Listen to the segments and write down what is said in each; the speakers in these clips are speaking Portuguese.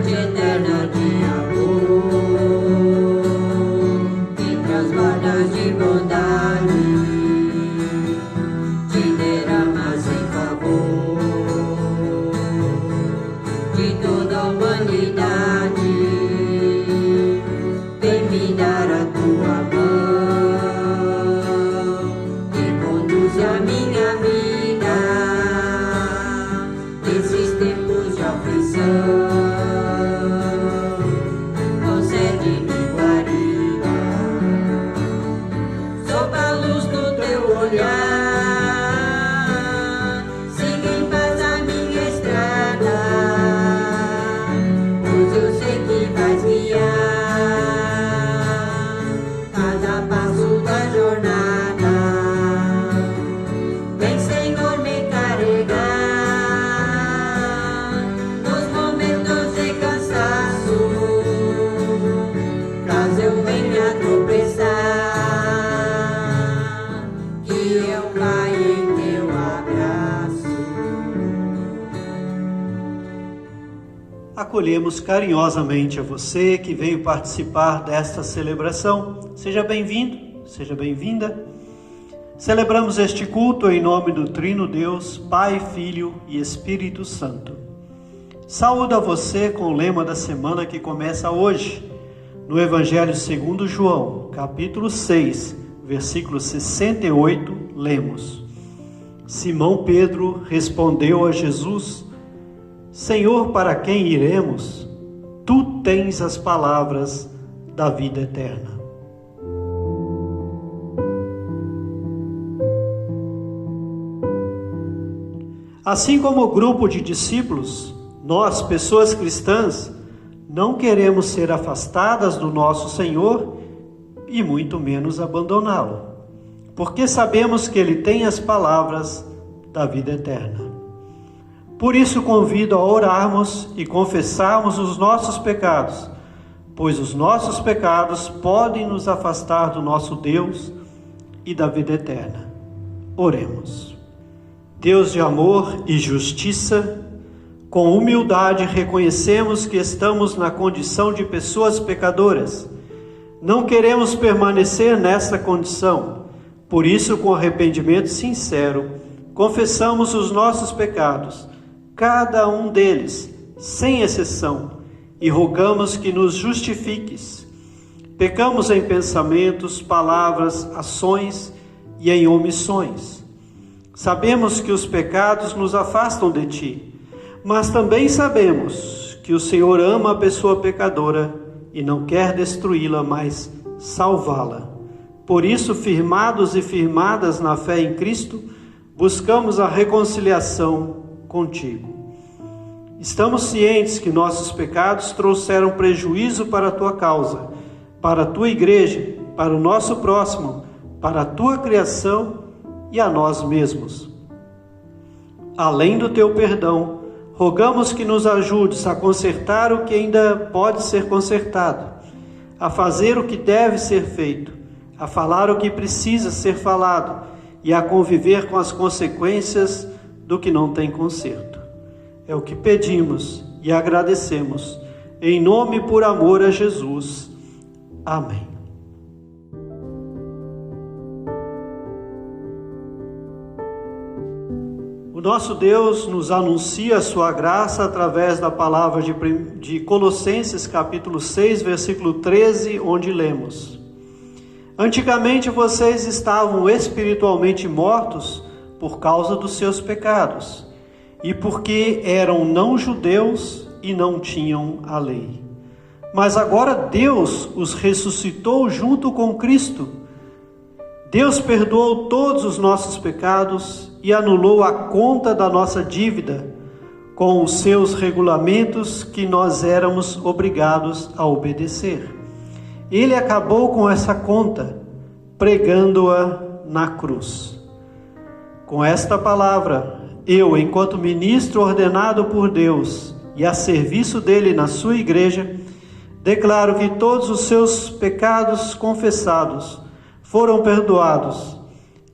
fonte eterna de amor, que transborda de bondade, te derramas em favor de toda a humanidade. Vem me dar a tua mão e conduz a minha vida nesses tempos de aflição. Concede-me guarida sob a luz do teu olhar. Siga em paz a minha estrada, pois eu sei que vais guiar cada passo da jornada. Vem, Senhor, me carregar nos momentos de cansaço, caso eu venha tropeçar, que eu caia em teu abraço. Acolhemos carinhosamente a você que veio participar desta celebração. Seja bem-vindo, seja bem-vinda. Celebramos este culto em nome do Trino Deus, Pai, Filho e Espírito Santo. Saúdo a você com o lema da semana que começa hoje, no Evangelho segundo João, capítulo 6, versículo 68, lemos: Simão Pedro respondeu a Jesus: Senhor, para quem iremos? Tu tens as palavras da vida eterna. Assim como o grupo de discípulos, nós, pessoas cristãs, não queremos ser afastadas do nosso Senhor e muito menos abandoná-lo, porque sabemos que Ele tem as palavras da vida eterna. Por isso convido a orarmos e confessarmos os nossos pecados, pois os nossos pecados podem nos afastar do nosso Deus e da vida eterna. Oremos. Deus de amor e justiça, com humildade reconhecemos que estamos na condição de pessoas pecadoras. Não queremos permanecer nessa condição. Por isso, com arrependimento sincero, confessamos os nossos pecados, cada um deles, sem exceção, e rogamos que nos justifiques. Pecamos em pensamentos, palavras, ações e em omissões. Sabemos que os pecados nos afastam de Ti, mas também sabemos que o Senhor ama a pessoa pecadora e não quer destruí-la, mas salvá-la. Por isso, firmados e firmadas na fé em Cristo, buscamos a reconciliação contigo. Estamos cientes que nossos pecados trouxeram prejuízo para a tua causa, para a tua igreja, para o nosso próximo, para a tua criação e a nós mesmos. Além do teu perdão, rogamos que nos ajudes a consertar o que ainda pode ser consertado, a fazer o que deve ser feito, a falar o que precisa ser falado e a conviver com as consequências do que não tem conserto. É o que pedimos e agradecemos, em nome e por amor a Jesus. Amém. O nosso Deus nos anuncia a sua graça através da palavra de Colossenses capítulo 6, versículo 13, onde lemos: Antigamente vocês estavam espiritualmente mortos por causa dos seus pecados, e porque eram não-judeus e não tinham a lei. Mas agora Deus os ressuscitou junto com Cristo. Deus perdoou todos os nossos pecados e anulou a conta da nossa dívida com os seus regulamentos que nós éramos obrigados a obedecer. Ele acabou com essa conta, pregando-a na cruz. Com esta palavra, eu, enquanto ministro ordenado por Deus e a serviço dele na sua igreja, declaro que todos os seus pecados confessados foram perdoados,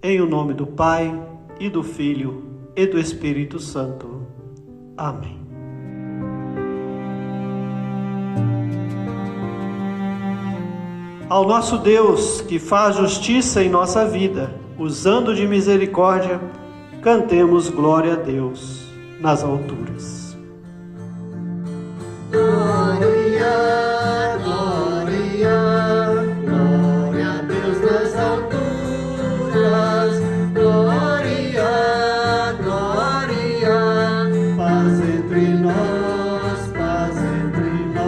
em o nome do Pai, e do Filho, e do Espírito Santo. Amém. Ao nosso Deus, que faz justiça em nossa vida, usando de misericórdia, cantemos glória a Deus nas alturas. Glória, glória, glória a Deus nas alturas. Glória, glória, paz entre nós, paz entre nós.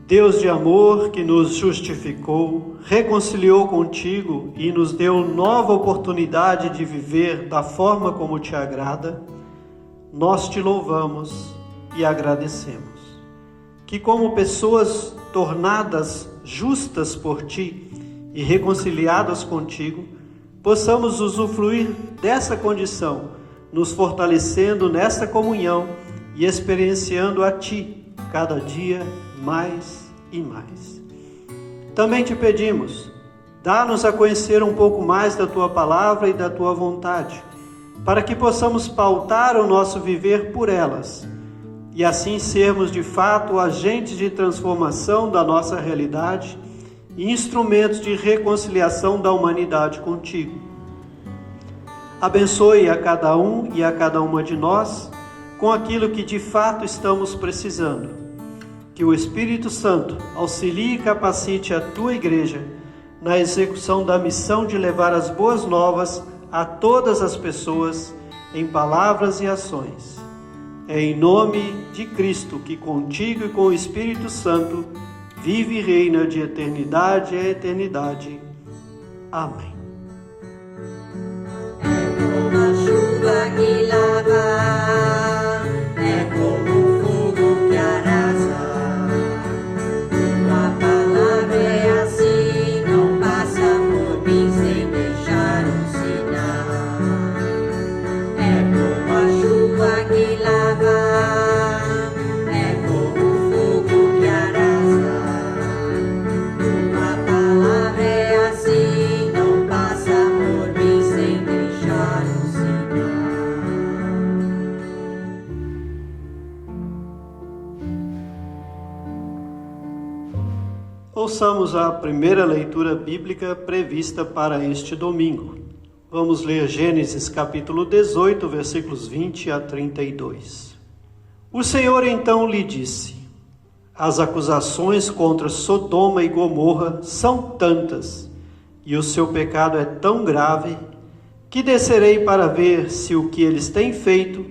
Deus de amor, que nos justificou, reconciliou contigo e nos deu nova oportunidade de viver da forma como te agrada, nós te louvamos e agradecemos. Que como pessoas tornadas justas por ti e reconciliadas contigo, possamos usufruir dessa condição, nos fortalecendo nesta comunhão e experienciando a ti cada dia mais e mais. Também te pedimos, dá-nos a conhecer um pouco mais da tua palavra e da tua vontade, para que possamos pautar o nosso viver por elas e assim sermos de fato agentes de transformação da nossa realidade e instrumentos de reconciliação da humanidade contigo. Abençoe a cada um e a cada uma de nós com aquilo que de fato estamos precisando. Que o Espírito Santo auxilie e capacite a tua igreja na execução da missão de levar as boas novas a todas as pessoas em palavras e ações. É em nome de Cristo que contigo e com o Espírito Santo vive e reina de eternidade a eternidade. Amém. É como a chuva que lava, é como o fogo que arrasa. Tua palavra é assim, não passa por mim sem deixar um sinal. É como a chuva que lava, é como o fogo que arrasa. Tua palavra é assim, não passa por mim sem deixar um sinal. Ouçamos a primeira leitura bíblica prevista para este domingo. Vamos ler Gênesis capítulo 18, versículos 20 a 32. O Senhor então lhe disse: as acusações contra Sodoma e Gomorra são tantas, e o seu pecado é tão grave, que descerei para ver se o que eles têm feito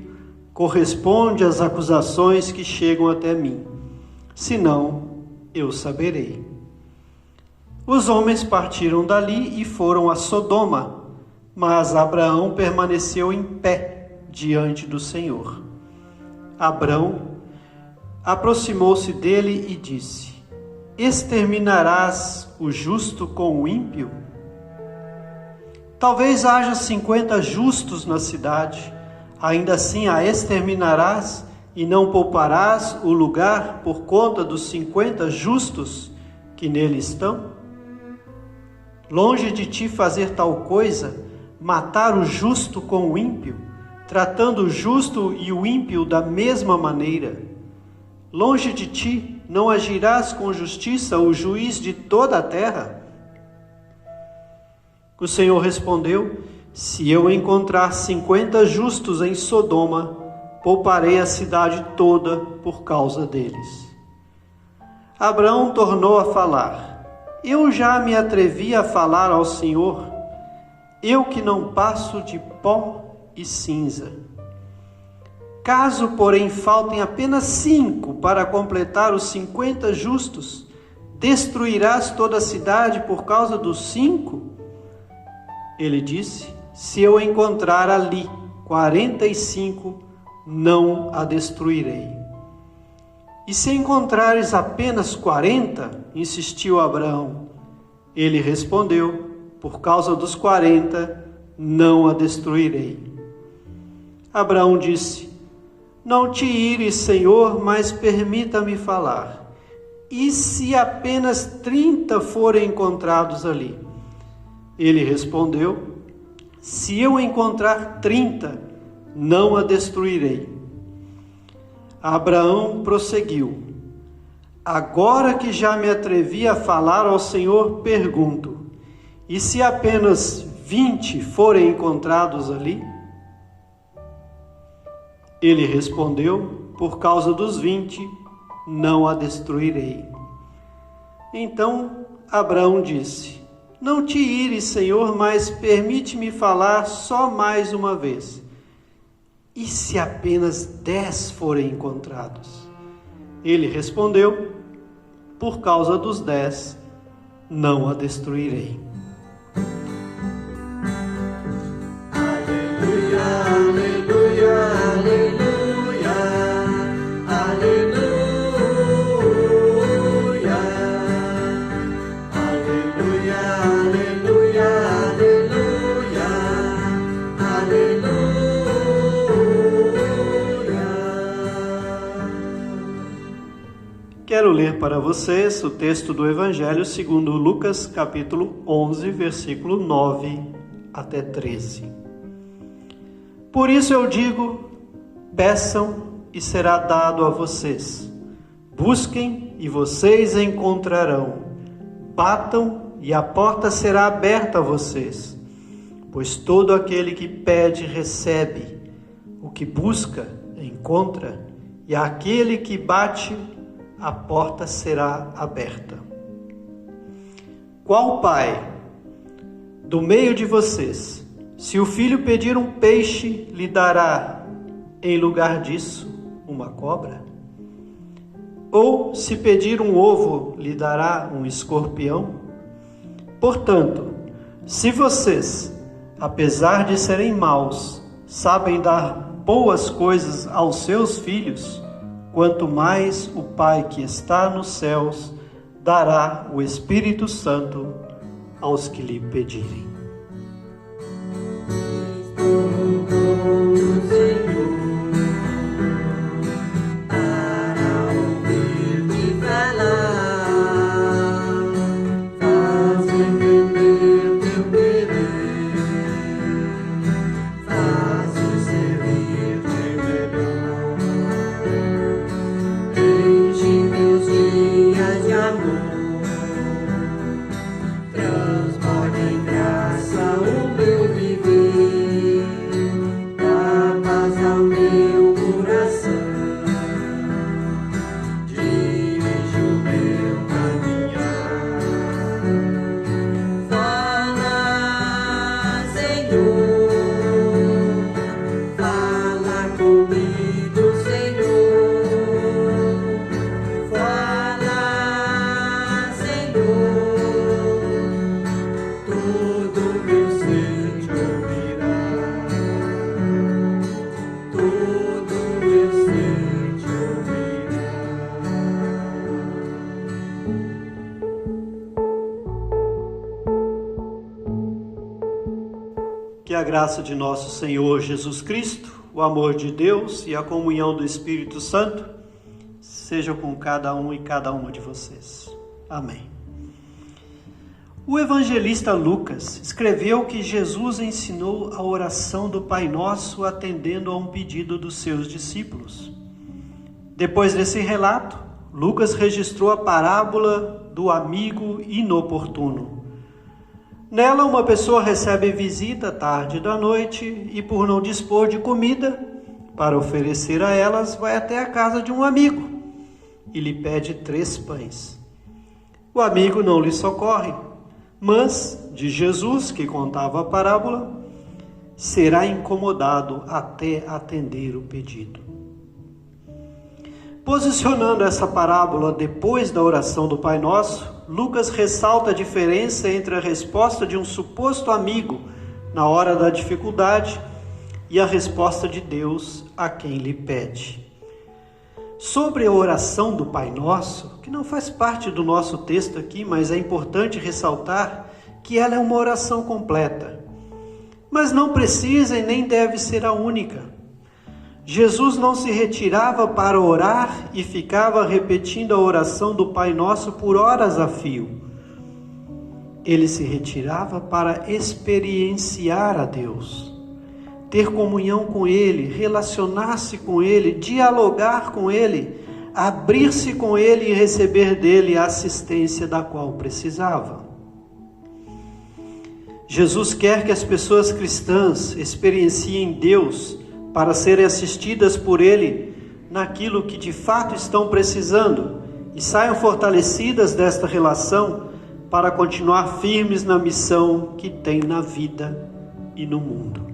corresponde às acusações que chegam até mim. Senão, eu saberei. Os homens partiram dali e foram a Sodoma, mas Abraão permaneceu em pé diante do Senhor. Abrão aproximou-se dele e disse: exterminarás o justo com o ímpio? Talvez haja 50 justos na cidade, ainda assim a exterminarás e não pouparás o lugar por conta dos 50 justos que nele estão? Longe de ti fazer tal coisa, matar o justo com o ímpio, tratando o justo e o ímpio da mesma maneira. Longe de ti não agirás com justiça o juiz de toda a terra? O Senhor respondeu: se eu encontrar 50 justos em Sodoma, pouparei a cidade toda por causa deles. Abraão tornou a falar: eu já me atrevi a falar ao Senhor, eu que não passo de pó e cinza. Caso, porém, faltem apenas 5 para completar os 50 justos, destruirás toda a cidade por causa dos 5? Ele disse: se eu encontrar ali 45, não a destruirei. E se encontrares apenas 40, insistiu Abraão. Ele respondeu: por causa dos 40, não a destruirei. Abraão disse: não te ires, Senhor, mas permita-me falar. E se apenas 30 forem encontrados ali? Ele respondeu: se eu encontrar 30, não a destruirei. Abraão prosseguiu: agora que já me atrevi a falar ao Senhor, pergunto: e se apenas 20 forem encontrados ali? Ele respondeu: por causa dos 20, não a destruirei. Então Abraão disse: não te ires, Senhor, mas permite-me falar só mais uma vez. E se apenas 10 forem encontrados? Ele respondeu: por causa dos 10, não a destruirei. Aleluia, aleluia, aleluia, aleluia, aleluia, aleluia, aleluia, aleluia. Quero ler para vocês o texto do Evangelho segundo Lucas, capítulo 11, versículo 9 até 13. Por isso eu digo: peçam e será dado a vocês. Busquem e vocês encontrarão. Batam e a porta será aberta a vocês. Pois todo aquele que pede, recebe. O que busca, encontra. E aquele que bate, a porta será aberta. Qual pai, do meio de vocês, se o filho pedir um peixe, lhe dará, em lugar disso, uma cobra? Ou, se pedir um ovo, lhe dará um escorpião? Portanto, se vocês, apesar de serem maus, sabem dar boas coisas aos seus filhos, quanto mais o Pai que está nos céus dará o Espírito Santo aos que lhe pedirem. Que a graça de nosso Senhor Jesus Cristo, o amor de Deus e a comunhão do Espírito Santo seja com cada um e cada uma de vocês. Amém. O evangelista Lucas escreveu que Jesus ensinou a oração do Pai Nosso atendendo a um pedido dos seus discípulos. Depois desse relato, Lucas registrou a parábola do amigo inoportuno. Nela, uma pessoa recebe visita tarde da noite e, por não dispor de comida para oferecer a elas, vai até a casa de um amigo e lhe pede 3 pães. O amigo não lhe socorre, mas, diz Jesus, que contava a parábola, será incomodado até atender o pedido. Posicionando essa parábola depois da oração do Pai Nosso, Lucas ressalta a diferença entre a resposta de um suposto amigo na hora da dificuldade e a resposta de Deus a quem lhe pede. Sobre a oração do Pai Nosso, que não faz parte do nosso texto aqui, mas é importante ressaltar que ela é uma oração completa. Mas não precisa e nem deve ser a única. Jesus não se retirava para orar e ficava repetindo a oração do Pai Nosso por horas a fio. Ele se retirava para experienciar a Deus. ter comunhão com Ele, relacionar-se com Ele, dialogar com Ele, abrir-se com Ele e receber dele a assistência da qual precisava. Jesus quer que as pessoas cristãs experienciem Deus para serem assistidas por Ele naquilo que de fato estão precisando e saiam fortalecidas desta relação para continuar firmes na missão que têm na vida e no mundo.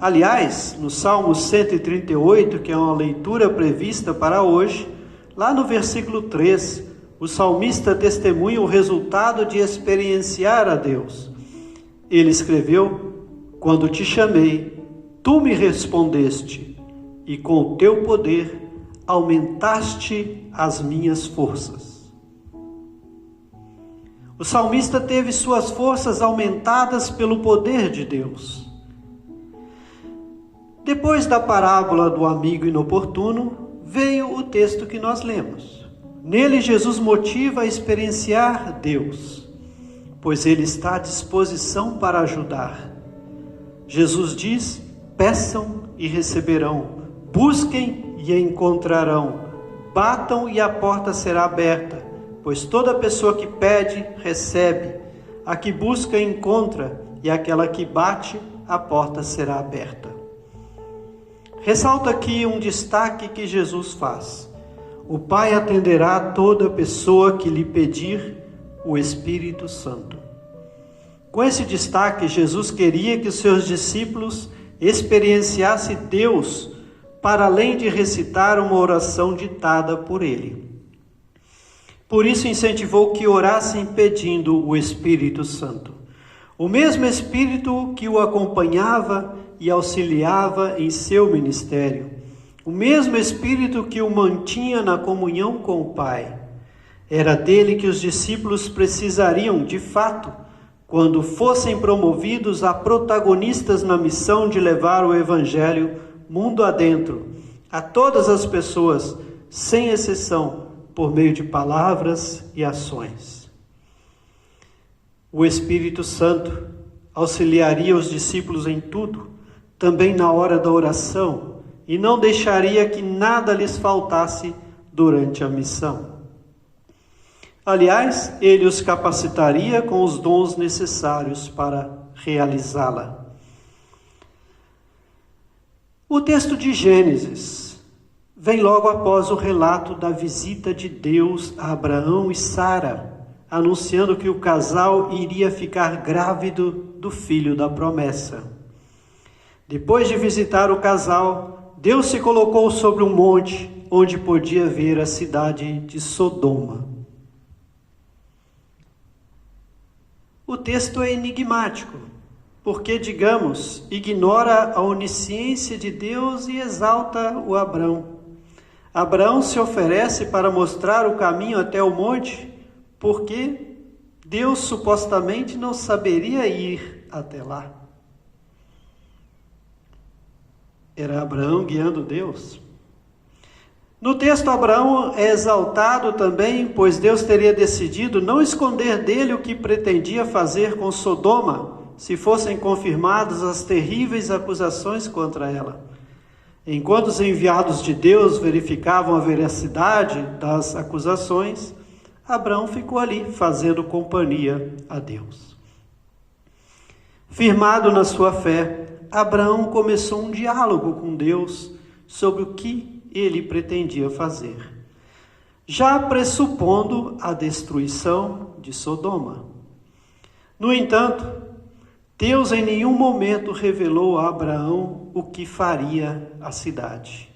Aliás, no Salmo 138, que é uma leitura prevista para hoje, lá no versículo 3, o salmista testemunha o resultado de experienciar a Deus. Ele escreveu: quando te chamei, tu me respondeste, e com o teu poder aumentaste as minhas forças. O salmista teve suas forças aumentadas pelo poder de Deus. Depois da parábola do amigo inoportuno, veio o texto que nós lemos. Nele, Jesus motiva a experienciar Deus, pois Ele está à disposição para ajudar. Jesus diz: peçam e receberão, busquem e encontrarão, batam e a porta será aberta, pois toda pessoa que pede, recebe, a que busca, encontra, e aquela que bate, a porta será aberta. Ressalta aqui um destaque que Jesus faz: o Pai atenderá a toda pessoa que lhe pedir o Espírito Santo. Com esse destaque, Jesus queria que os seus discípulos experienciassem Deus para além de recitar uma oração ditada por Ele. Por isso incentivou que orassem pedindo o Espírito Santo. O mesmo Espírito que o acompanhava e auxiliava em seu ministério. O mesmo Espírito que o mantinha na comunhão com o Pai. Era dele que os discípulos precisariam, de fato, quando fossem promovidos a protagonistas na missão de levar o Evangelho mundo adentro, a todas as pessoas, sem exceção, por meio de palavras e ações. O Espírito Santo auxiliaria os discípulos em tudo, também na hora da oração, e não deixaria que nada lhes faltasse durante a missão. Aliás, ele os capacitaria com os dons necessários para realizá-la. O texto de Gênesis vem logo após o relato da visita de Deus a Abraão e Sara, anunciando que o casal iria ficar grávido do filho da promessa. Depois de visitar o casal, Deus se colocou sobre um monte onde podia ver a cidade de Sodoma. O texto é enigmático, porque, digamos, ignora a onisciência de Deus e exalta o Abrão. Abraão se oferece para mostrar o caminho até o monte, porque Deus supostamente não saberia ir até lá. Era Abraão guiando Deus. No texto, Abraão é exaltado também, pois Deus teria decidido não esconder dele o que pretendia fazer com Sodoma, se fossem confirmadas as terríveis acusações contra ela. Enquanto os enviados de Deus verificavam a veracidade das acusações, Abraão ficou ali, fazendo companhia a Deus. Firmado na sua fé, Abraão começou um diálogo com Deus sobre o que ele pretendia fazer, já pressupondo a destruição de Sodoma. No entanto, Deus em nenhum momento revelou a Abraão o que faria a cidade.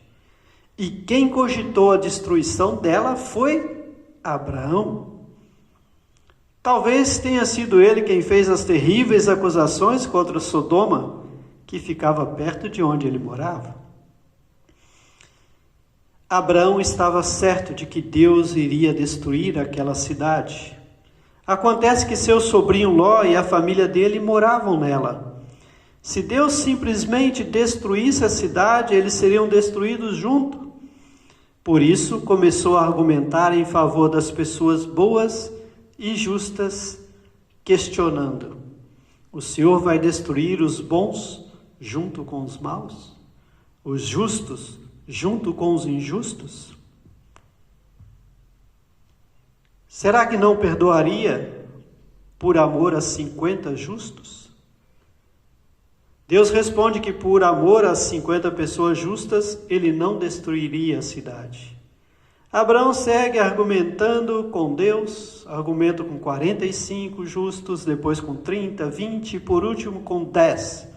E quem cogitou a destruição dela foi Abraão. Talvez tenha sido ele quem fez as terríveis acusações contra Sodoma, que ficava perto de onde ele morava. Abraão estava certo de que Deus iria destruir aquela cidade. Acontece que seu sobrinho Ló e a família dele moravam nela. Se Deus simplesmente destruísse a cidade, eles seriam destruídos junto. Por isso, começou a argumentar em favor das pessoas boas e justas, questionando: o Senhor vai destruir os bons junto com os maus? Os justos junto com os injustos? Será que não perdoaria por amor a 50 justos? Deus responde que por amor às 50 pessoas justas, ele não destruiria a cidade. Abraão segue argumentando com Deus, argumenta com 45 justos, depois com 30, 20 e por último com 10.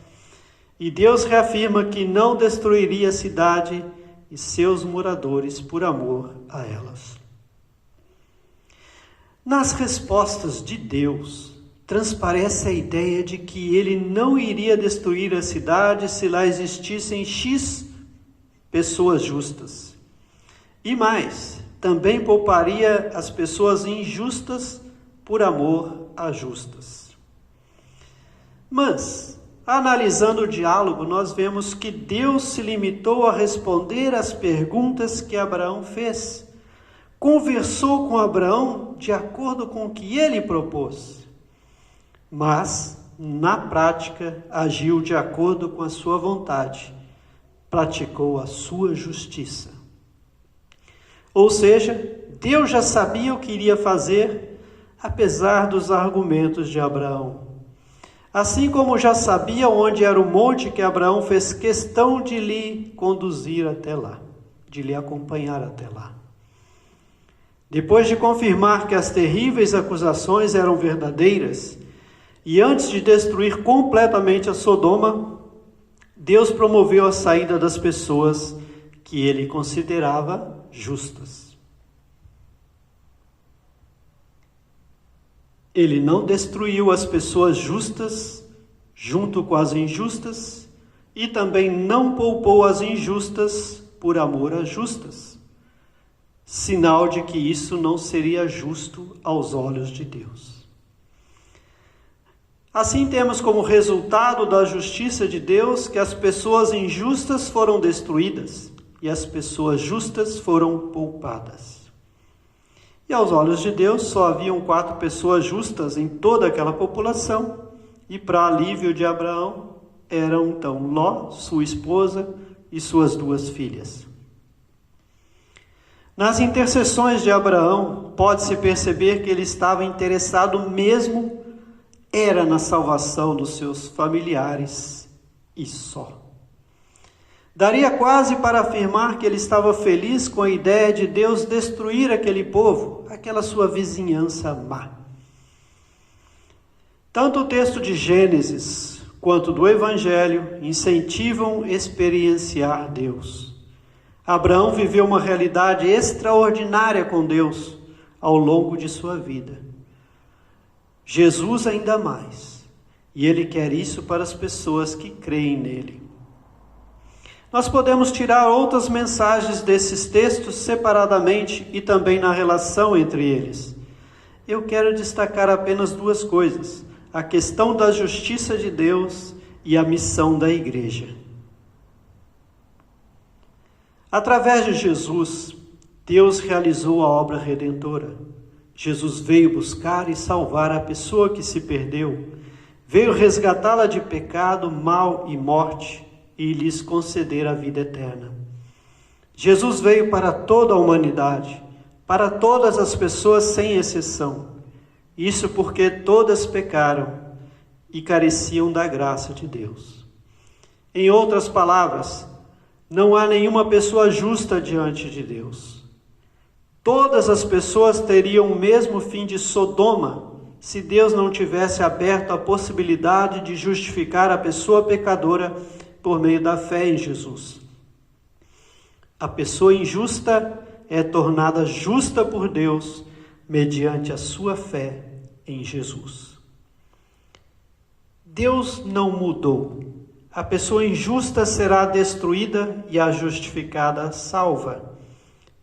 E Deus reafirma que não destruiria a cidade e seus moradores por amor a elas. Nas respostas de Deus, transparece a ideia de que ele não iria destruir a cidade se lá existissem X pessoas justas. E mais, também pouparia as pessoas injustas por amor a justas. Mas, analisando o diálogo, nós vemos que Deus se limitou a responder às perguntas que Abraão fez. Conversou com Abraão de acordo com o que ele propôs, mas, na prática, agiu de acordo com a sua vontade, praticou a sua justiça. Ou seja, Deus já sabia o que iria fazer, apesar dos argumentos de Abraão. Assim como já sabia onde era o monte que Abraão fez questão de lhe conduzir até lá, de lhe acompanhar até lá. Depois de confirmar que as terríveis acusações eram verdadeiras, e antes de destruir completamente a Sodoma, Deus promoveu a saída das pessoas que ele considerava justas. Ele não destruiu as pessoas justas junto com as injustas e também não poupou as injustas por amor às justas. Sinal de que isso não seria justo aos olhos de Deus. Assim temos como resultado da justiça de Deus que as pessoas injustas foram destruídas e as pessoas justas foram poupadas. E aos olhos de Deus só haviam 4 pessoas justas em toda aquela população, e para alívio de Abraão eram então Ló, sua esposa e suas 2 filhas. Nas intercessões de Abraão, pode-se perceber que ele estava interessado mesmo era na salvação dos seus familiares e só. Daria quase para afirmar que ele estava feliz com a ideia de Deus destruir aquele povo, aquela sua vizinhança má. Tanto o texto de Gênesis quanto do Evangelho incentivam experienciar Deus. Abraão viveu uma realidade extraordinária com Deus ao longo de sua vida. Jesus ainda mais, e ele quer isso para as pessoas que creem nele. Nós podemos tirar outras mensagens desses textos separadamente e também na relação entre eles. Eu quero destacar apenas 2 coisas: a questão da justiça de Deus e a missão da igreja. Através de Jesus, Deus realizou a obra redentora. Jesus veio buscar e salvar a pessoa que se perdeu, veio resgatá-la de pecado, mal e morte e lhes conceder a vida eterna. Jesus veio para toda a humanidade, para todas as pessoas sem exceção. Isso porque todas pecaram e careciam da graça de Deus. Em outras palavras, não há nenhuma pessoa justa diante de Deus. Todas as pessoas teriam o mesmo fim de Sodoma se Deus não tivesse aberto a possibilidade de justificar a pessoa pecadora por meio da fé em Jesus. A pessoa injusta é tornada justa por Deus mediante a sua fé em Jesus. Deus não mudou. A pessoa injusta será destruída e a justificada salva.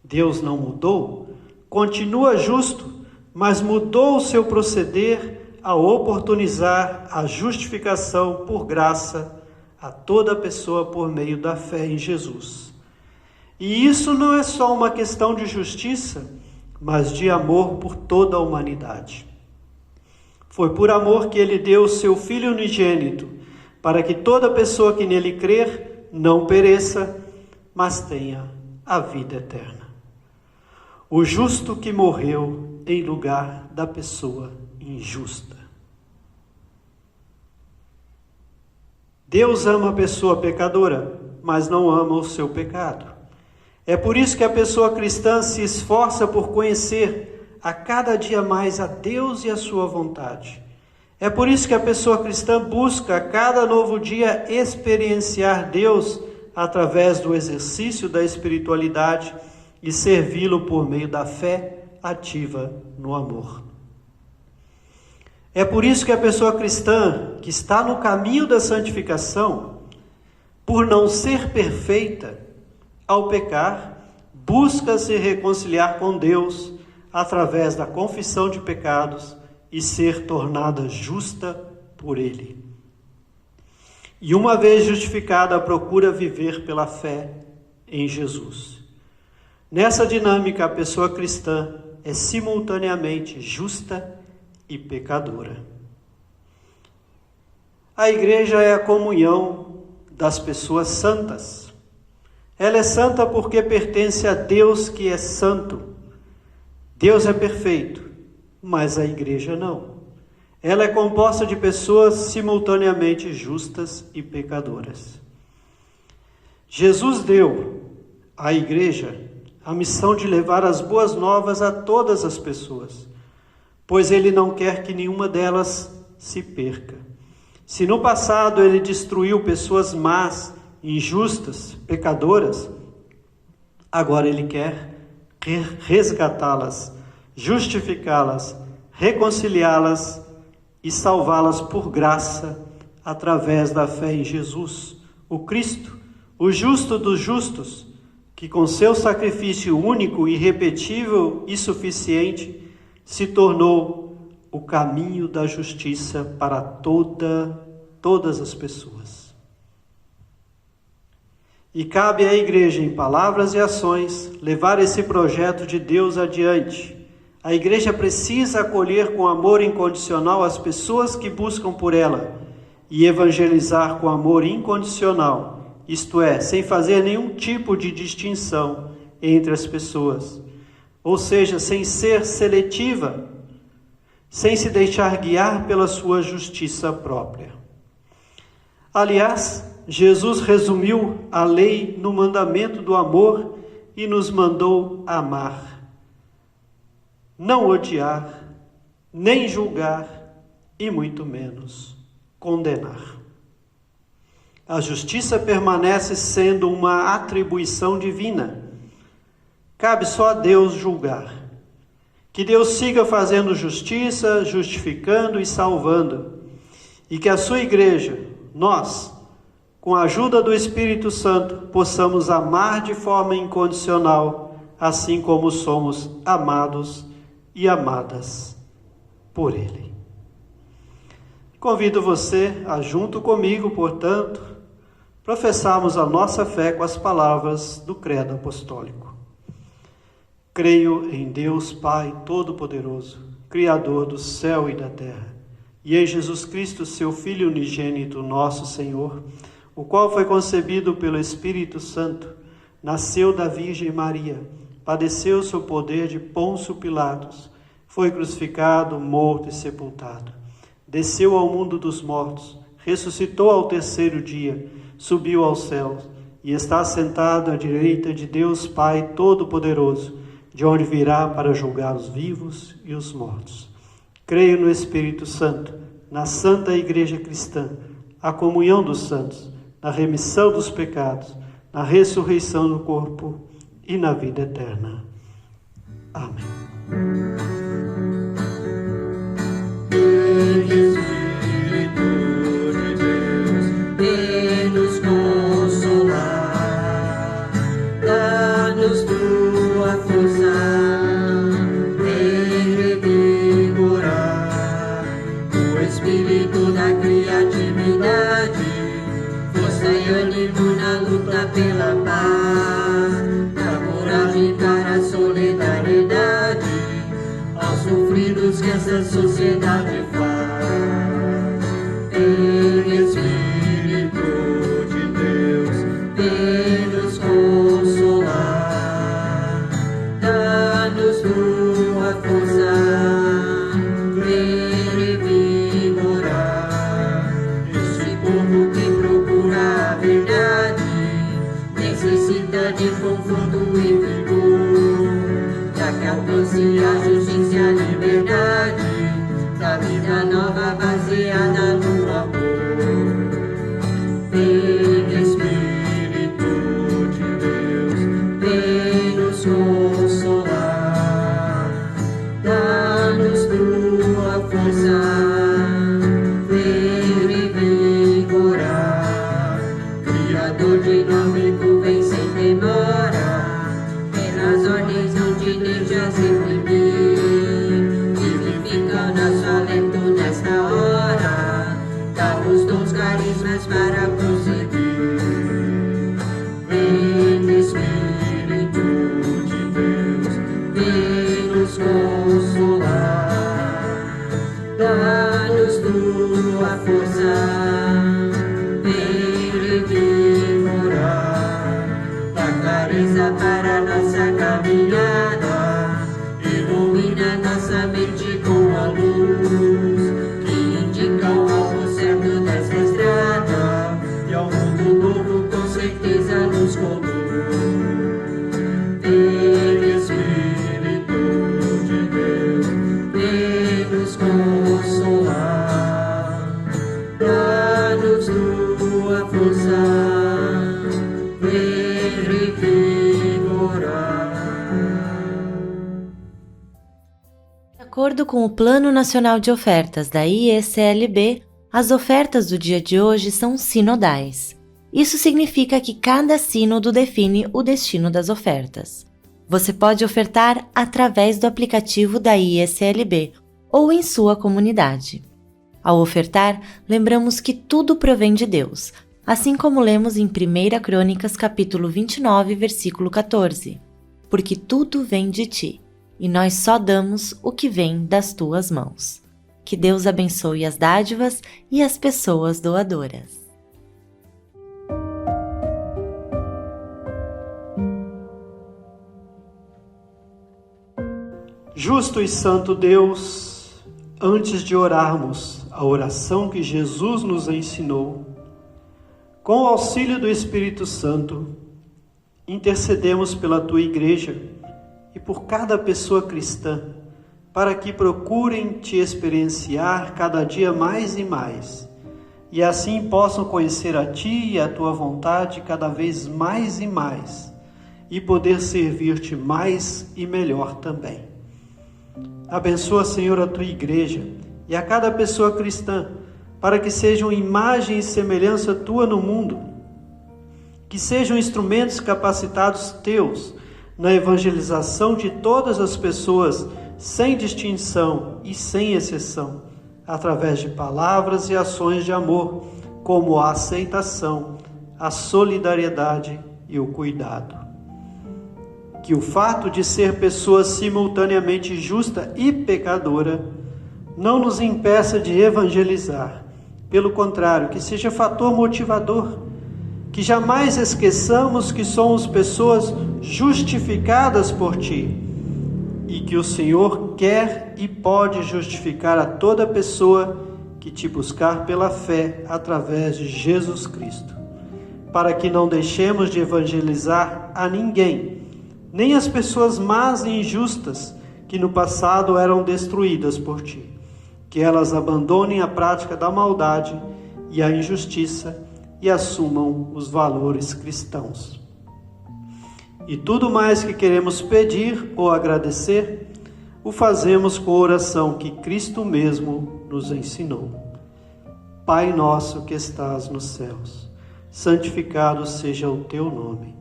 Deus não mudou, continua justo, mas mudou o seu proceder ao oportunizar a justificação por graça a toda pessoa por meio da fé em Jesus. E isso não é só uma questão de justiça, mas de amor por toda a humanidade. Foi por amor que ele deu o seu Filho unigênito, para que toda pessoa que nele crer não pereça, mas tenha a vida eterna. O justo que morreu em lugar da pessoa injusta. Deus ama a pessoa pecadora, mas não ama o seu pecado. É por isso que a pessoa cristã se esforça por conhecer a cada dia mais a Deus e a sua vontade. É por isso que a pessoa cristã busca a cada novo dia experienciar Deus através do exercício da espiritualidade e servi-lo por meio da fé ativa no amor. É por isso que a pessoa cristã que está no caminho da santificação, por não ser perfeita, ao pecar, busca se reconciliar com Deus através da confissão de pecados e ser tornada justa por Ele. E uma vez justificada, procura viver pela fé em Jesus. Nessa dinâmica, a pessoa cristã é simultaneamente justa e pecadora. A igreja é a comunhão das pessoas santas. Ela é santa porque pertence a Deus que é santo. Deus é perfeito, mas a igreja não. Ela é composta de pessoas simultaneamente justas e pecadoras. Jesus deu à igreja a missão de levar as boas novas a todas as pessoas, pois Ele não quer que nenhuma delas se perca. Se no passado Ele destruiu pessoas más, injustas, pecadoras, agora Ele quer resgatá-las, justificá-las, reconciliá-las e salvá-las por graça, através da fé em Jesus, o Cristo, o justo dos justos, que com seu sacrifício único, irrepetível e suficiente, se tornou o caminho da justiça para todas as pessoas. E cabe à igreja, em palavras e ações, levar esse projeto de Deus adiante. A igreja precisa acolher com amor incondicional as pessoas que buscam por ela e evangelizar com amor incondicional, isto é, sem fazer nenhum tipo de distinção entre as pessoas, ou seja, sem ser seletiva, sem se deixar guiar pela sua justiça própria. Aliás, Jesus resumiu a lei no mandamento do amor e nos mandou amar. Não odiar, nem julgar e muito menos condenar. A justiça permanece sendo uma atribuição divina. Cabe só a Deus julgar. Que Deus siga fazendo justiça, justificando e salvando. E que a sua igreja, nós, com a ajuda do Espírito Santo, possamos amar de forma incondicional, assim como somos amados e amadas por Ele. Convido você a, junto comigo, portanto, professarmos a nossa fé com as palavras do Credo Apostólico. Creio em Deus Pai Todo-Poderoso, Criador do céu e da terra, e em Jesus Cristo, seu Filho unigênito, nosso Senhor, o qual foi concebido pelo Espírito Santo, nasceu da Virgem Maria, padeceu sob o poder de Pôncio Pilatos, foi crucificado, morto e sepultado. Desceu ao mundo dos mortos, ressuscitou ao terceiro dia, subiu aos céus e está sentado à direita de Deus Pai Todo-Poderoso, de onde virá para julgar os vivos e os mortos. Creio no Espírito Santo, na Santa Igreja Cristã, a comunhão dos santos, na remissão dos pecados, na ressurreição do corpo e na vida eterna. Amém. Espírito de Deus, Vem nos consolar, dá-nos tua força, vem revigorar o espírito da criatividade, força e ânimo na luta pela paz, dá coragem para a solidariedade, aos sofridos que essa sociedade faz. Vem Espírito anuncia a justiça e a liberdade, da vida nova baseada no amor. Vem Espírito de Deus, vem nos consolar, dá-nos tua força, vem revigorar. Criador dinâmico, vem sem demora, pelas ordens não te deixas reprimir, vivifica nosso alento nesta hora, dá-nos dons, carismas para prosseguir. Vem Espírito de Deus, vem nos consolar, dá-nos tua força, vem revigorar, dá clareza para nossa caminhada, ilumina nossa mente com a luz que indica o alvo certo dessa estrada, e ao mundo novo com certeza nos conduz. Vem Espírito de Deus, vem nos consolar, dá-nos tua força, vem revigorar. De acordo com o Plano Nacional de Ofertas da IECLB, as ofertas do dia de hoje são sinodais. Isso significa que cada sínodo define o destino das ofertas. Você pode ofertar através do aplicativo da IECLB ou em sua comunidade. Ao ofertar, lembramos que tudo provém de Deus, assim como lemos em 1 Crônicas capítulo 29, versículo 14. Porque tudo vem de ti, e nós só damos o que vem das tuas mãos. Que Deus abençoe as dádivas e as pessoas doadoras. Justo e santo Deus, antes de orarmos a oração que Jesus nos ensinou, com o auxílio do Espírito Santo, intercedemos pela tua igreja e por cada pessoa cristã, para que procurem te experienciar cada dia mais e mais, e assim possam conhecer a ti e a tua vontade cada vez mais e mais, e poder servir-te mais e melhor também. Abençoa, Senhor, a tua igreja e a cada pessoa cristã, para que sejam imagem e semelhança tua no mundo, que sejam instrumentos capacitados teus na evangelização de todas as pessoas, sem distinção e sem exceção, através de palavras e ações de amor, como a aceitação, a solidariedade e o cuidado. Que o fato de ser pessoa simultaneamente justa e pecadora não nos impeça de evangelizar. Pelo contrário, que seja fator motivador, que jamais esqueçamos que somos pessoas justificadas por ti e que o Senhor quer e pode justificar a toda pessoa que te buscar pela fé através de Jesus Cristo, para que não deixemos de evangelizar a ninguém, nem as pessoas más e injustas que no passado eram destruídas por ti. Que elas abandonem a prática da maldade e a injustiça e assumam os valores cristãos. E tudo mais que queremos pedir ou agradecer, o fazemos com a oração que Cristo mesmo nos ensinou. Pai nosso que estás nos céus, santificado seja o teu nome.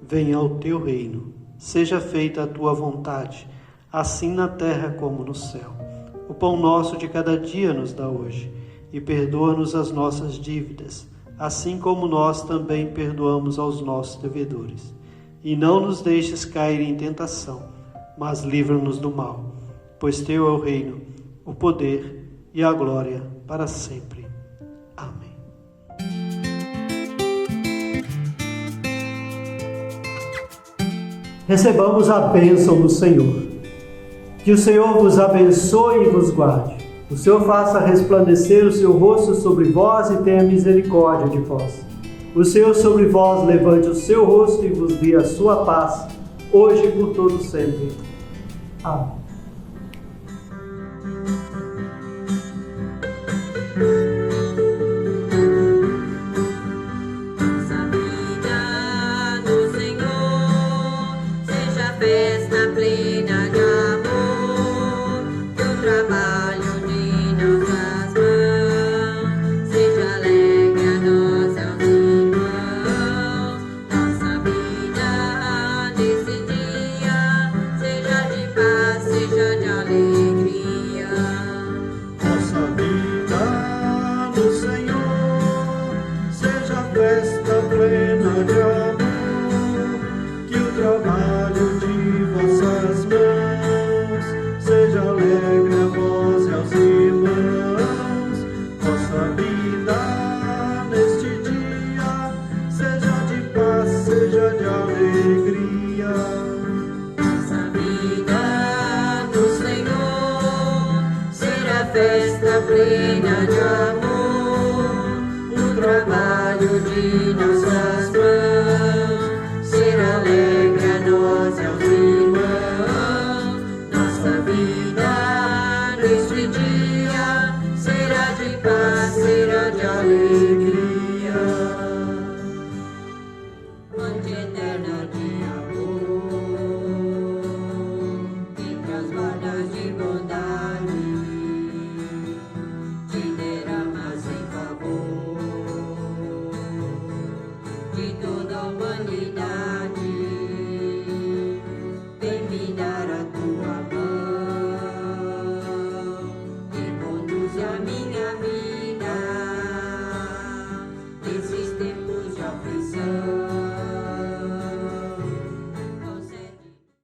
Venha o teu reino. Seja feita a tua vontade, assim na terra como no céu. O pão nosso de cada dia nos dá hoje, e perdoa-nos as nossas dívidas, assim como nós também perdoamos aos nossos devedores. E não nos deixes cair em tentação, mas livra-nos do mal, pois teu é o reino, o poder e a glória para sempre. Amém. Recebamos a bênção do Senhor. Que o Senhor vos abençoe e vos guarde. O Senhor faça resplandecer o seu rosto sobre vós e tenha misericórdia de vós. O Senhor sobre vós levante o seu rosto e vos dê a sua paz, hoje e por todo sempre. Amém. Nossa vida no Senhor seja festa plena de amor, que o trabalho de nossas mãos seja alegre a nós aos irmãos. Nossa vida nesse dia seja de paz, seja de alegria. Nossa vida no Senhor seja festa plena de amor, que o trabalho de vossas mãos seja alegre a vós e aos irmãos. Nossa vida neste dia seja de paz, seja de alegria. Nossa vida no Senhor será festa plena de amor, no trabalho de nossas mãos será alegre a nós e aos irmãos. Nossa vida neste dia será de paz, será de alegria.